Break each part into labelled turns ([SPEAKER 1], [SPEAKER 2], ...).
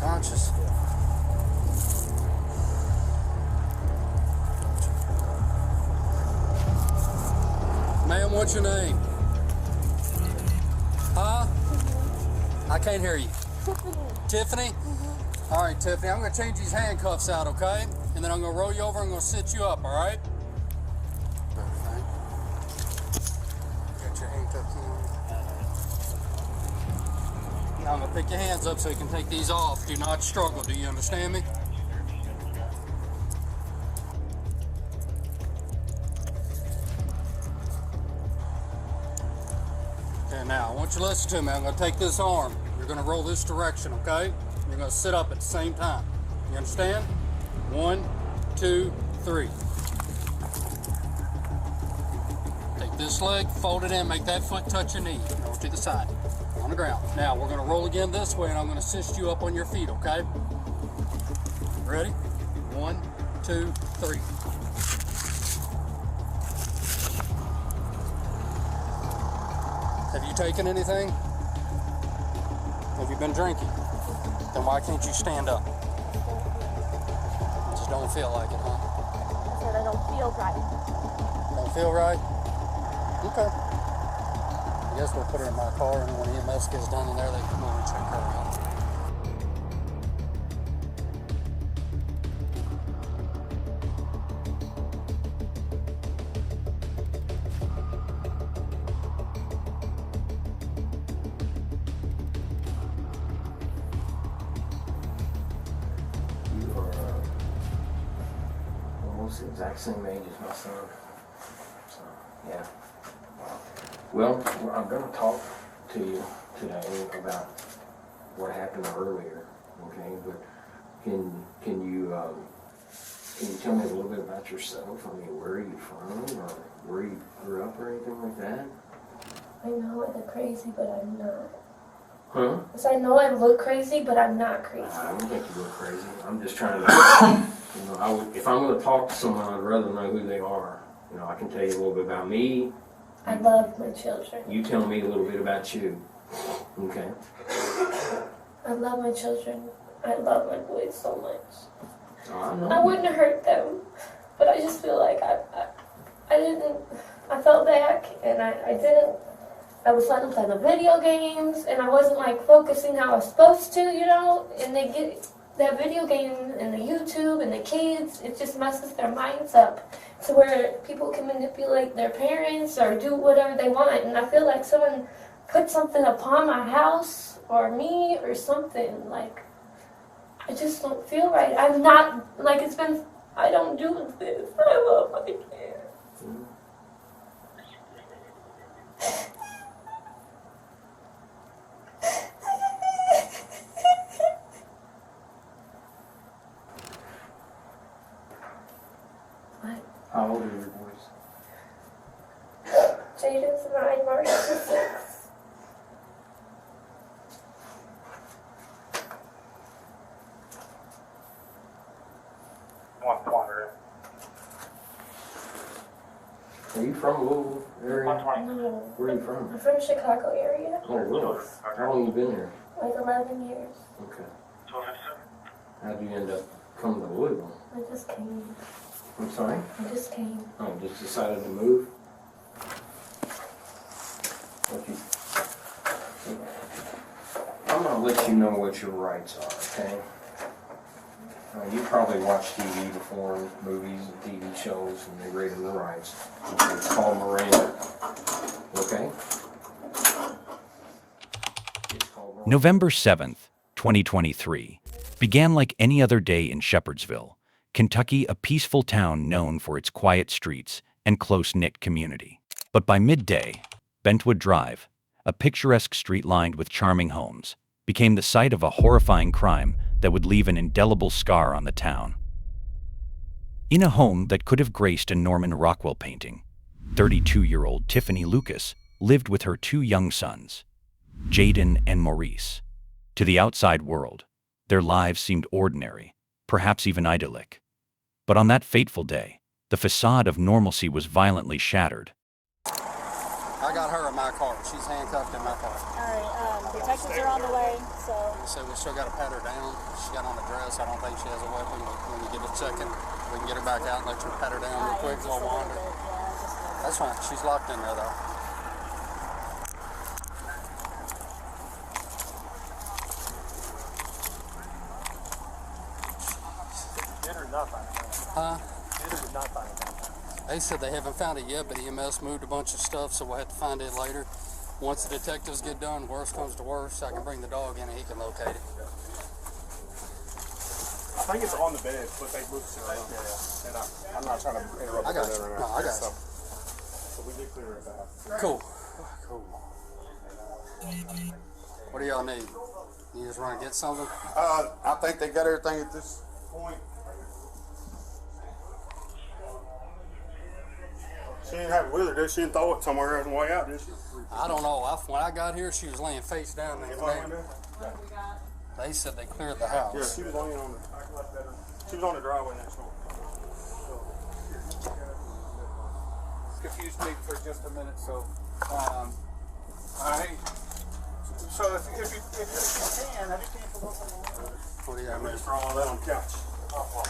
[SPEAKER 1] Conscious? Ma'am, what's your name? Huh? I can't hear you. Tiffany? All right, Tiffany, I'm gonna change these handcuffs out, okay? And then I'm gonna roll you over and I'm gonna sit you up, all right? Okay. Got your handcuffs in. Now I'm gonna pick your hands up so you can take these off. Do not struggle, do you understand me? Okay, now I want you to listen to me. I'm gonna take this arm. You're gonna roll this direction, okay? You're gonna sit up at the same time. You understand? 1, 2, 3. Take this leg, fold it in, make that foot touch your knee. Over to the side, on the ground. Now we're gonna roll again this way and I'm gonna assist you up on your feet, okay? Ready? 1, 2, 3. Have you taken anything? Have you been drinking? Then why can't you stand up? Just don't feel like it, huh?
[SPEAKER 2] I said I don't feel right.
[SPEAKER 1] Don't feel right? Okay. I guess we'll put her in my car and when EMS gets down in there, they come over and check her out.
[SPEAKER 3] The exact same age as my son. So, yeah. Well, I'm going to talk to you today about what happened earlier, okay? But can you tell me a little bit about yourself? I mean, where are you from, or where you grew up, or anything like that?
[SPEAKER 2] I know I look crazy, but I'm not.
[SPEAKER 3] Huh?
[SPEAKER 2] So I know I look crazy, but I'm not crazy.
[SPEAKER 3] I don't think you look crazy. I'm just trying to, if I'm going to talk to someone, I'd rather know who they are. I can tell you a little bit about me.
[SPEAKER 2] I love my children.
[SPEAKER 3] You tell me a little bit about you. Okay.
[SPEAKER 2] I love my children. I love my boys so much.
[SPEAKER 3] Oh, I know.
[SPEAKER 2] I wouldn't hurt them, but I just feel like I fell back and I was letting them play the video games and I wasn't like focusing how I was supposed to, and they get that video game and the YouTube and the kids, it just messes their minds up to where people can manipulate their parents or do whatever they want. And I feel like someone put something upon my house or me or something. Like, I just don't feel right. I'm not, like, I don't do this. I love my kids.
[SPEAKER 3] How old are your boys?
[SPEAKER 2] Jaden's 9, Marshall's 6.
[SPEAKER 3] Are you from Louisville area?
[SPEAKER 2] No.
[SPEAKER 3] Where are you from?
[SPEAKER 2] I'm from the Chicago area.
[SPEAKER 3] Oh, really? How long have you been here?
[SPEAKER 2] Like 11 years.
[SPEAKER 3] Okay. How'd you end up coming to Louisville?
[SPEAKER 2] I just came.
[SPEAKER 3] I'm sorry?
[SPEAKER 2] I just came.
[SPEAKER 3] Oh, just decided to move? I'm going to let you know what your rights are, okay? You probably watch TV before, movies and TV shows, and they read them the rights. It's called Miranda, okay?
[SPEAKER 4] November 7th, 2023, began like any other day in Shepherdsville, Kentucky, a peaceful town known for its quiet streets and close-knit community. But by midday, Bentwood Drive, a picturesque street lined with charming homes, became the site of a horrifying crime that would leave an indelible scar on the town. In a home that could have graced a Norman Rockwell painting, 32-year-old Tiffanie Lucas lived with her 2 young sons, Jaden and Maurice. To the outside world, their lives seemed ordinary, perhaps even idyllic. But on that fateful day, the facade of normalcy was violently shattered.
[SPEAKER 1] I got her in my car. She's handcuffed in my car.
[SPEAKER 5] All right, detectives are on the way, so
[SPEAKER 1] said we still got to pat her down. She got on a dress. I don't think she has a weapon, but when you get a second, we can get her back out and let you pat her down real quick while wander. That's fine. She's locked in there, though.
[SPEAKER 5] Did or not find it?
[SPEAKER 1] Huh?
[SPEAKER 5] Did or did not find it?
[SPEAKER 1] They said they haven't found it yet, but EMS moved a bunch of stuff, so we'll have to find it later. Once the detectives get done, worst comes to worst, I can bring the dog in and he can locate it.
[SPEAKER 5] I think it's on the bed, but they moved it around. Yeah. And I'm not trying to interrupt.
[SPEAKER 1] I got you.
[SPEAKER 5] Right
[SPEAKER 1] No, I got you.
[SPEAKER 5] So we did clear it out.
[SPEAKER 1] Cool. Cool. What do y'all need? You just want to get something?
[SPEAKER 6] I think they got everything at this point.
[SPEAKER 5] She didn't have it with her, did she? Didn't throw it somewhere on the way out, did she?
[SPEAKER 1] I don't know. When I got here, she was laying face down in the
[SPEAKER 5] Anybody
[SPEAKER 1] neighbor.
[SPEAKER 5] there?
[SPEAKER 1] They said they cleared the
[SPEAKER 5] Yeah,
[SPEAKER 1] house.
[SPEAKER 5] she was laying on the. She was on the driveway next door.
[SPEAKER 6] Confused me for just a minute, so so if you can, have you came from
[SPEAKER 1] What do you got, man?
[SPEAKER 5] For all that on the couch.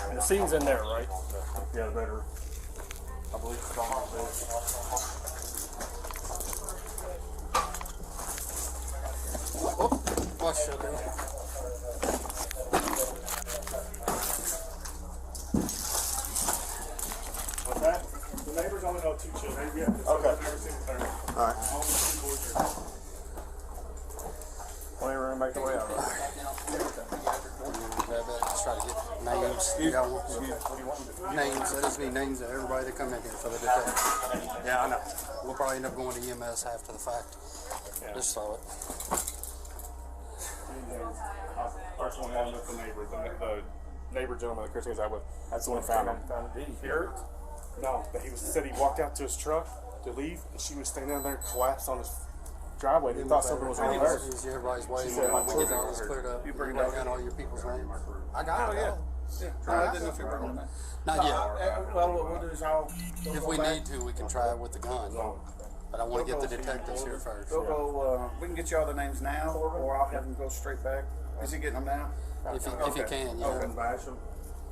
[SPEAKER 5] And the scene's in there, right? Yeah, the bedroom. I believe it's on my bed.
[SPEAKER 1] What's up, man?
[SPEAKER 5] What's that? The neighbors only know 2 children. Okay. Every single thing.
[SPEAKER 6] All right.
[SPEAKER 5] Only 2 boys here. Well, we're gonna make the way out.
[SPEAKER 1] Let's try to get names. You got one?
[SPEAKER 5] What do you want to do?
[SPEAKER 1] Names. I just need names of everybody that come in here for the detective. Yeah, I know. We'll probably end up going to EMS after the fact.
[SPEAKER 5] Yeah.
[SPEAKER 1] Just saw it.
[SPEAKER 5] First one down with the neighbor, the neighbor gentleman that Chris was out with. That's the one who found him. Did he hear it? No, but he said he walked out to his truck to leave, and she was standing down there collapsed on his driveway. He thought something was wrong with her.
[SPEAKER 1] He's everybody's waiting.
[SPEAKER 5] said,
[SPEAKER 1] When we get all this cleared up, you bring down all your people's names. I got it.
[SPEAKER 6] Yeah. I didn't know if you were bringing that.
[SPEAKER 1] Not yet.
[SPEAKER 6] Well, what we'll do is I'll
[SPEAKER 1] If we need to, we can try it with the gun. But I want to get the detectives here first.
[SPEAKER 6] we'll go. We can get you all the names now, or I'll have them go straight back. Is he getting them now?
[SPEAKER 1] If you can, yeah.
[SPEAKER 6] Okay. I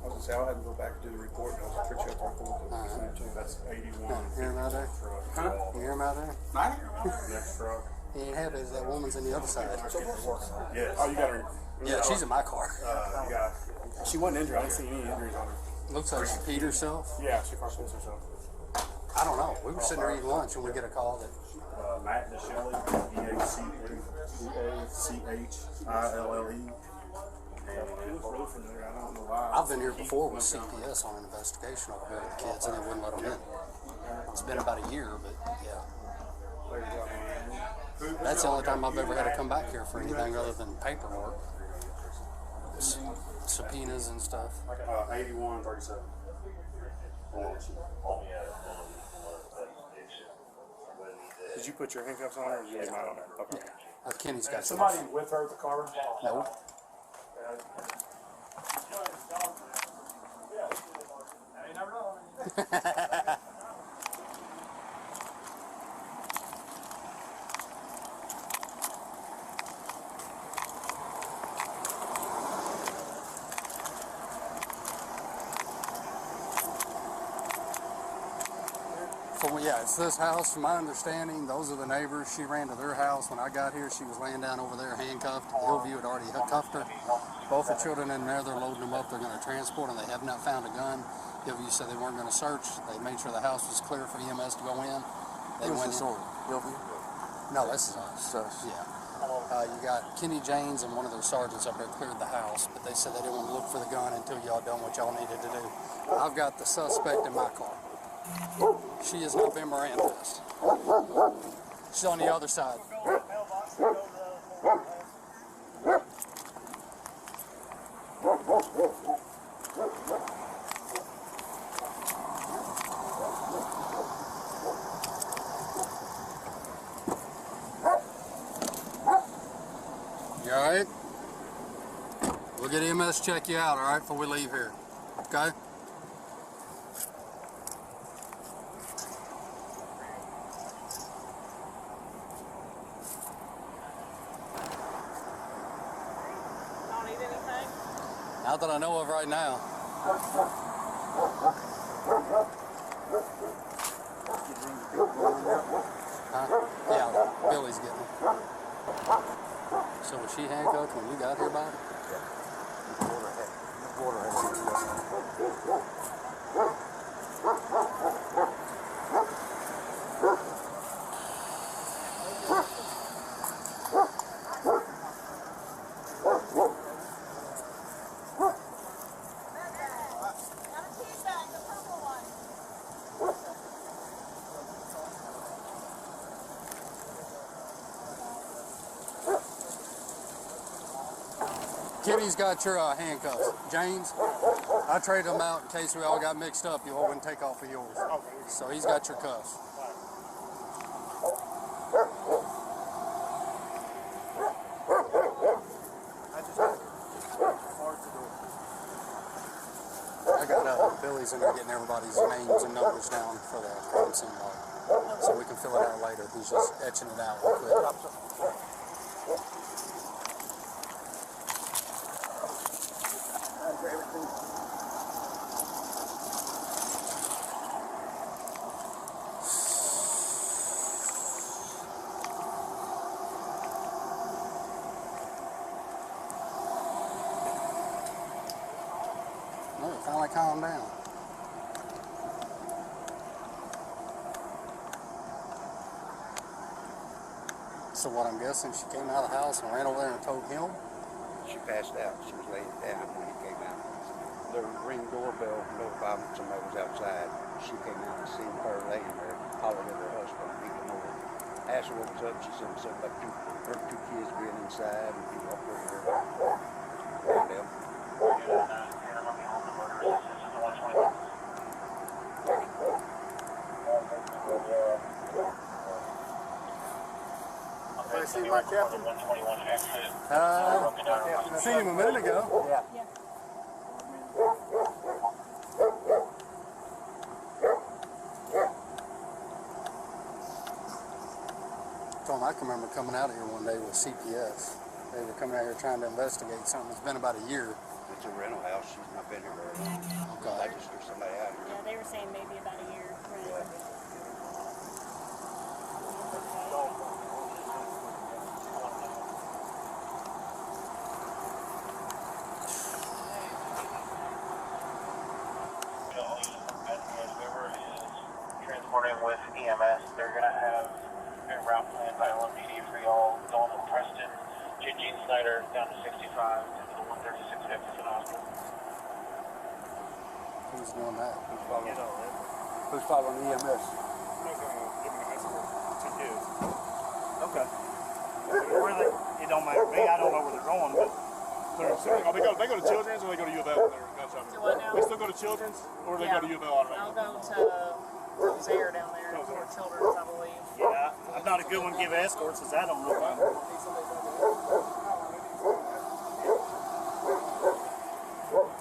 [SPEAKER 6] was gonna say I'll have him go back and do the report. And I'll print you out the report.
[SPEAKER 5] That's 81.
[SPEAKER 1] You hear him out there?
[SPEAKER 6] Huh?
[SPEAKER 1] You hear him out there?
[SPEAKER 5] Next truck.
[SPEAKER 1] He ain't happy as that woman's on the other side.
[SPEAKER 5] Yes. Oh, you got her.
[SPEAKER 1] Yeah, she's in my car.
[SPEAKER 5] You got. She wasn't injured. I didn't see any injuries on her.
[SPEAKER 1] Looks like she peed herself.
[SPEAKER 5] Yeah, she probably pissed herself.
[SPEAKER 1] I don't know. We were sitting there eating lunch and we get a call that
[SPEAKER 5] Matt Michelle, EACHILLE. It was really familiar. I don't know why.
[SPEAKER 1] I've been here before with CPS on an investigation over here with the kids and they wouldn't let them in. It's been about a year, but yeah. That's the only time I've ever had to come back here for anything other than paperwork. Subpoenas and stuff.
[SPEAKER 5] 8137. Did you put your handcuffs on her or did you leave mine on there? Okay.
[SPEAKER 1] Kenny's got
[SPEAKER 5] Somebody with her at the car?
[SPEAKER 1] No. Yeah, it's this house. From my understanding, those are the neighbors. She ran to their house. When I got here, she was laying down over there handcuffed. Hillview had already cuffed her. Both the children in there, they're loading them up. They're going to transport, and they have not found a gun. Hillview said they weren't going to search. They made sure the house was clear for EMS to go in. They went in.
[SPEAKER 6] Hillview?
[SPEAKER 1] No, this is us. Yeah. You got Kenny James and one of their sergeants up there cleared the house, but they said they didn't want to look for the gun until y'all done what y'all needed to do. I've got the suspect in my car. She has not been Mirandized. She's on the other side. You alright? We'll get EMS check you out, alright, before we leave here. Okay? Not that I know of right now. Huh? Yeah, Billy's getting her. So was she handcuffed when you got here, Bob? Kitty's got your handcuffs. James, I traded them out in case we all got mixed up. You all wouldn't take off of yours. So he's got your cuffs. I got Billy's in there getting everybody's names and numbers down for the crime scene log. So we can fill it out later. He's just etching it out real quick. No, it finally calmed down. So what I'm guessing, she came out of the house and ran over there and told him?
[SPEAKER 7] She passed out. She was laying down when he came out. The ring doorbell notified him somebody was outside. She came out and seen her laying there, hollered at her husband, he came over. Asked her what was up. She said something about her two kids being inside and he walked over there. And them.
[SPEAKER 6] I see my captain.
[SPEAKER 1] Seen him a minute ago.
[SPEAKER 6] Yeah.
[SPEAKER 1] I can remember coming out of here one day with CPS. They were coming out here trying to investigate something. It's been about a year.
[SPEAKER 7] It's a rental house. She's not been here very long.
[SPEAKER 1] Okay.
[SPEAKER 7] I just threw somebody out here.
[SPEAKER 8] Yeah, they were saying maybe about a year. Right.
[SPEAKER 9] Transporting with EMS. They're going to have a route plan by LMPD for y'all going from Preston, Gene Snyder down to 65 to the 136 Jefferson Hospital.
[SPEAKER 1] Who's doing that?
[SPEAKER 6] Who's following EMS?
[SPEAKER 10] Okay. Really, it don't matter to me. I don't know where they're going, but
[SPEAKER 5] They go to Children's or they go to U of L?
[SPEAKER 8] Do what now?
[SPEAKER 5] They still go to Children's or they go to U of L automatically?
[SPEAKER 8] I'll go to Zaire down there for Children's, I believe.
[SPEAKER 10] yeah, I'm not a good one to give escorts, as I don't know.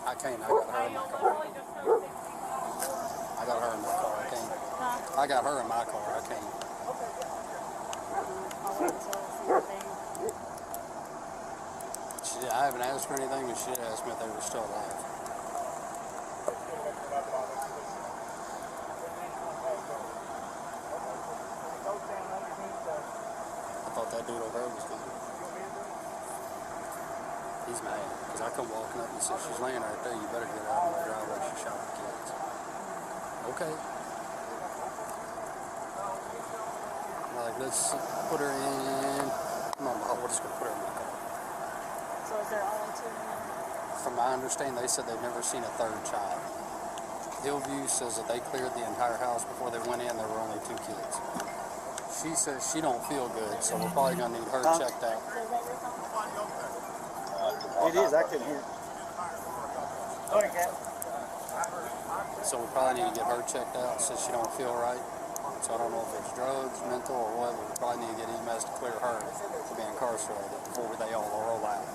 [SPEAKER 1] I can't. I got her in my car. I got her in my car. I can't. I got her in my car. I can't.
[SPEAKER 8] I'll wait until it's anything.
[SPEAKER 1] I haven't asked her anything, but she asked me if they were still alive. I thought that dude over there was gone. He's mad, because I come walking up and said, she's laying right there, you better get out of my driveway, she shot the kids. Okay. I'm like, let's put her in. Come on, Bob, we're just going to put her in my car.
[SPEAKER 8] So is there only two in there?
[SPEAKER 1] From my understanding, they said they've never seen a third child. Hillview says that they cleared the entire house before they went in. There were only two kids. She says she don't feel good, so we're probably gonna need her checked out.
[SPEAKER 6] It is. I couldn't hear.
[SPEAKER 10] Okay.
[SPEAKER 1] So we probably need to get her checked out. Says she don't feel right. So I don't know if it's drugs, mental, or whatever. We probably need to get EMS to clear her to be incarcerated before they all roll out.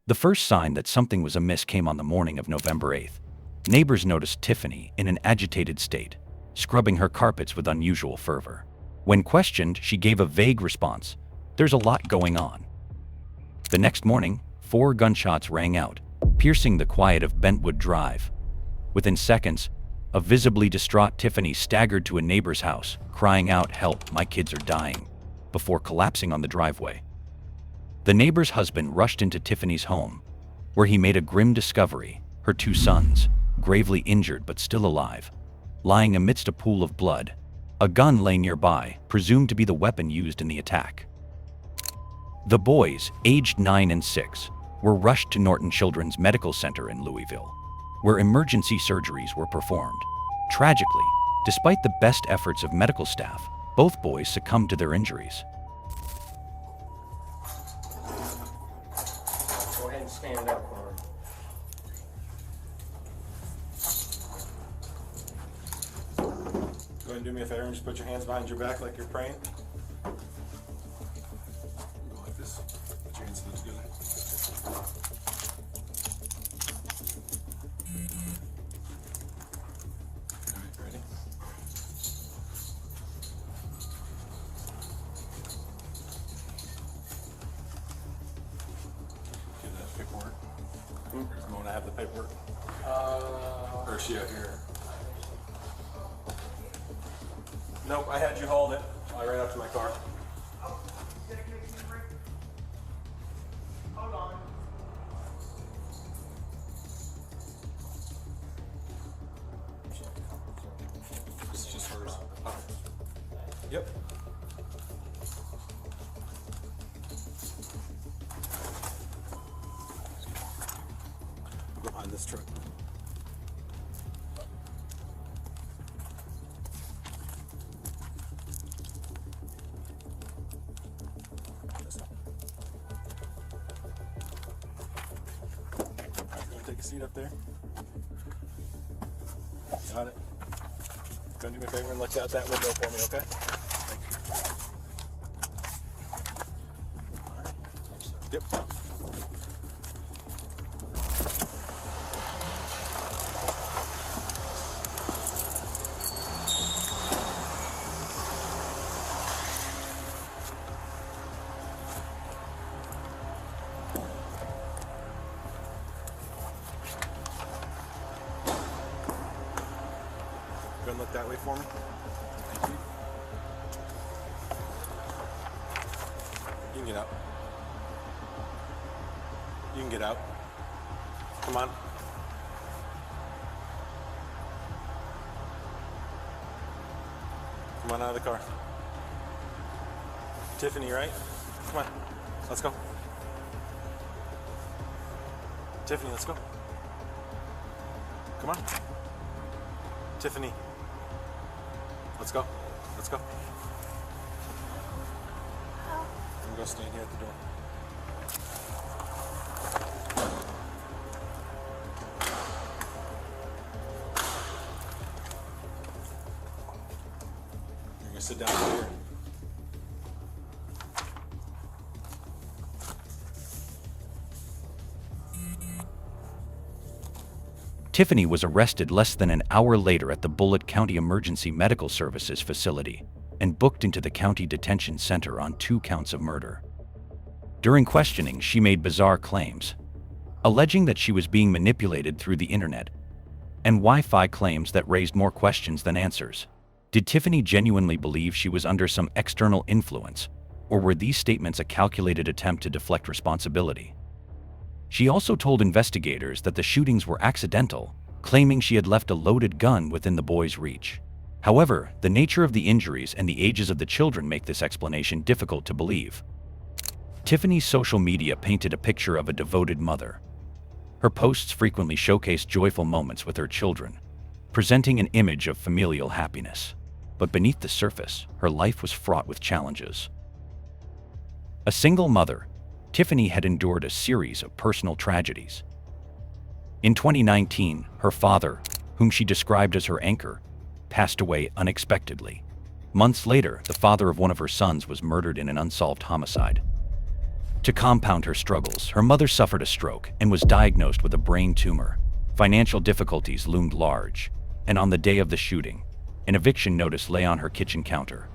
[SPEAKER 4] The first sign that something was amiss came on the morning of November 8th. Neighbors noticed Tiffany in an agitated state, scrubbing her carpets with unusual fervor. When questioned, she gave a vague response, "There's a lot going on." The next morning, 4 gunshots rang out, piercing the quiet of Bentwood Drive. Within seconds, a visibly distraught Tiffanie staggered to a neighbor's house, crying out, "Help, my kids are dying," before collapsing on the driveway. The neighbor's husband rushed into Tiffany's home, where he made a grim discovery: her 2 sons, gravely injured but still alive, lying amidst a pool of blood. A gun lay nearby, presumed to be the weapon used in the attack. The boys, aged 9 and 6, were rushed to Norton Children's Medical Center in Louisville, where emergency surgeries were performed. Tragically, despite the best efforts of medical staff, both boys succumbed to their injuries.
[SPEAKER 3] Go ahead and stand up for her.
[SPEAKER 5] Go ahead and do me a favor and just put your hands behind your back like you're praying. Go like this. Put your hands together. Alright, ready? Give that paperwork. I'm going to have the paperwork. Or is she out here? Nope, I had you hold it. I ran up to my car.
[SPEAKER 10] Hold on.
[SPEAKER 5] This is just hers. Oh. Yep. Go behind this truck. Take a seat up there. Got it. Go do me a favor and look out that window for me, okay? Thank you. Yep. Go and look that way for me. Thank you. You can get out. You can get out. Come on. Come on out of the car. Tiffany, right? Come on. Let's go. Tiffany, let's go. Come on. Tiffany. Let's go. Let's go. I'm gonna go stand here at the door. You're gonna sit down here.
[SPEAKER 4] Tiffany was arrested less than an hour later at the Bullitt County Emergency Medical Services facility and booked into the county detention center on 2 counts of murder. During questioning, she made bizarre claims, alleging that she was being manipulated through the internet, and Wi-Fi claims that raised more questions than answers. Did Tiffany genuinely believe she was under some external influence, or were these statements a calculated attempt to deflect responsibility? She also told investigators that the shootings were accidental, claiming she had left a loaded gun within the boys' reach. However, the nature of the injuries and the ages of the children make this explanation difficult to believe. Tiffany's social media painted a picture of a devoted mother. Her posts frequently showcased joyful moments with her children, presenting an image of familial happiness. But beneath the surface, her life was fraught with challenges. A single mother, Tiffany had endured a series of personal tragedies. In 2019, her father, whom she described as her anchor, passed away unexpectedly. Months later, the father of one of her sons was murdered in an unsolved homicide. To compound her struggles, her mother suffered a stroke and was diagnosed with a brain tumor. Financial difficulties loomed large, and on the day of the shooting, an eviction notice lay on her kitchen counter.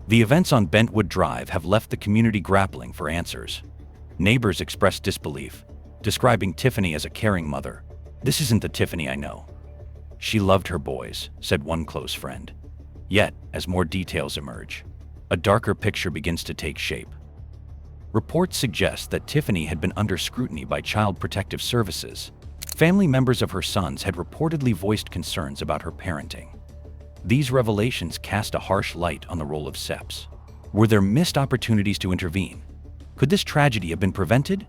[SPEAKER 4] The events on Bentwood Drive have left the community grappling for answers. Neighbors expressed disbelief, describing Tiffanie as a caring mother. "This isn't the Tiffanie I know. She loved her boys," said one close friend. Yet, as more details emerge, a darker picture begins to take shape. Reports suggest that Tiffanie had been under scrutiny by Child Protective Services. Family members of her sons had reportedly voiced concerns about her parenting. These revelations cast a harsh light on the role of SEPs. Were there missed opportunities to intervene? Could this tragedy have been prevented?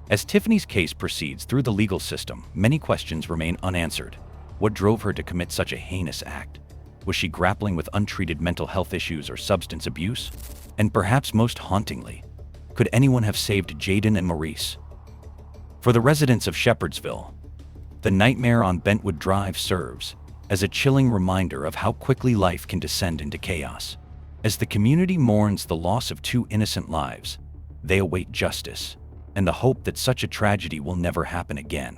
[SPEAKER 4] As Tiffanie's case proceeds through the legal system, many questions remain unanswered. What drove her to commit such a heinous act? Was she grappling with untreated mental health issues or substance abuse? And perhaps most hauntingly, could anyone have saved Jaden and Maurice? For the residents of Shepherdsville, the nightmare on Bentwood Drive serves as a chilling reminder of how quickly life can descend into chaos. As the community mourns the loss of two innocent lives, they await justice and the hope that such a tragedy will never happen again.